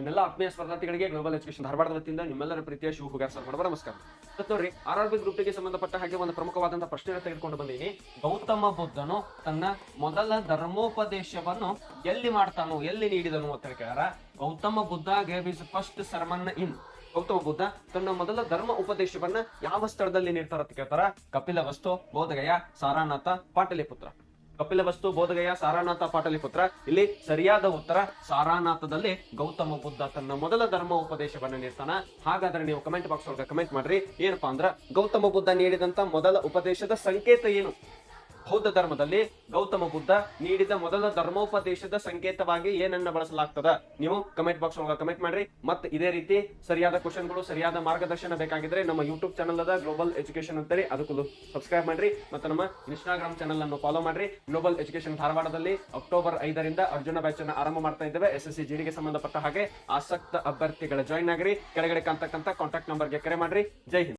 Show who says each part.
Speaker 1: ನನ್ನೆಲ್ಲ ಆತ್ಮೀಯ ಸ್ಪರ್ಧಾರ್ಥಿಗಳಿಗೆ global education ಧಾರವಾಡದ ವತಿಯಿಂದ ನಿಮ್ಮೆಲ್ಲರ ಪ್ರೀತಿಯ ಶಿವ ಹುಗಾರ್ ಸರ್ ಮಾಡುವ ನಮಸ್ಕಾರ. ನೋಡ್ರಿ, RRB ಗ್ರೂಪ್ ಗೆ ಸಂಬಂಧಪಟ್ಟ ಹಾಗೆ ಒಂದು ಪ್ರಮುಖವಾದಂತಹ ಪ್ರಶ್ನೆ ತೆಗೆದುಕೊಂಡು ಬಂದೀನಿ. ಗೌತಮ ಬುದ್ಧನು ತನ್ನ ಮೊದಲ ಧರ್ಮೋಪದೇಶವನ್ನು ಎಲ್ಲಿ ಮಾಡ್ತಾನೋ, ಎಲ್ಲಿ ನೀಡಿದನು ಅಂತ ಕೇಳ್ಯಾರ. Gautama Buddha gave his first sermon in. Gautama Buddha ತನ್ನ ಮೊದಲ ಧರ್ಮ ಉಪದೇಶವನ್ನ ಯಾವ ಸ್ಥಳದಲ್ಲಿ ನೀಡ್ತಾರ ಅಂತ ಕೇಳ್ತಾರ. ಕಪಿಲವಸ್ತು, ಬೋಧಗಯ, ಸಾರಾನಾಥ, ಪಾಟಲಿಪುತ್ರ. ಕಪಿಲವಸ್ತು, ಬೋಧಗಯ, ಸಾರಾನಾಥ, ಪಾಟಲಿಪುತ್ರ. ಇಲ್ಲಿ ಸರಿಯಾದ ಉತ್ತರ ಸಾರಾನಾಥದಲ್ಲಿ ಗೌತಮ ಬುದ್ಧ ತನ್ನ ಮೊದಲ ಧರ್ಮ ಉಪದೇಶವನ್ನ ನೀಡ್ತಾನ. ಹಾಗಾದ್ರೆ ನೀವು ಕಮೆಂಟ್ ಬಾಕ್ಸ್ ಒಳಗೆ ಕಮೆಂಟ್ ಮಾಡ್ರಿ. ಏನಪ್ಪಾ ಅಂದ್ರ ಗೌತಮ ಬುದ್ಧ ನೀಡಿದಂತ ಮೊದಲ ಉಪದೇಶದ ಸಂಕೇತ ಏನು? ಬೌದ್ಧ ಧರ್ಮದಲ್ಲಿ ಗೌತಮ ಬುದ್ಧ ನೀಡಿದ ಮೊದಲ ಧರ್ಮೋಪದೇಶದ ಸಂಕೇತವಾಗಿ ಏನನ್ನ ಬಳಸಲಾಗ್ತದ? ನೀವು ಕಮೆಂಟ್ ಬಾಕ್ಸ್ ಒಳಗೆ ಕಮೆಂಟ್ ಮಾಡ್ರಿ. ಮತ್ತೆ ಇದೇ ರೀತಿ ಸರಿಯಾದ ಕ್ವಶನ್ಗಳು, ಸರಿಯಾದ ಮಾರ್ಗದರ್ಶನ ಬೇಕಾಗಿದ್ರೆ ನಮ್ಮ ಯೂಟ್ಯೂಬ್ ಚಾನಲ್ ಅದ ಗ್ಲೋಬಲ್ ಎಜುಕೇಶನ್ ಅಂತೇಳಿ, ಅದಕ್ಕೂ ಸಬ್ಸ್ಕ್ರೈಬ್ ಮಾಡ್ರಿ. ಮತ್ತೆ ನಮ್ಮ ಇನ್ಸ್ಟಾಗ್ರಾಮ್ ಚಾನಲ್ ಅನ್ನು ಫಾಲೋ ಮಾಡ್ರಿ. ಗ್ಲೋಬಲ್ ಎಜುಕೇಶನ್ ಧಾರವಾಡದಲ್ಲಿ ಅಕ್ಟೋಬರ್ 5ರಿಂದ ಅರ್ಜುನ ಬ್ಯಾಚ್ ಅನ್ನು ಆರಂಭ ಮಾಡ್ತಾ ಇದ್ದೇವೆ. SSC GD ಗೆ ಸಂಬಂಧಪಟ್ಟ ಹಾಗೆ ಆಸಕ್ತ ಅಭ್ಯರ್ಥಿಗಳ ಜಾಯಿನ್ ಆಗ್ರಿ. ಕೆಳಗಡೆ ಕಾಣ್ತಕ್ಕಂಥ ಕಾಂಟ್ಯಾಕ್ಟ್ ನಂಬರ್ಗೆ ಕರೆ ಮಾಡ್ರಿ. ಜೈ ಹಿಂದ್.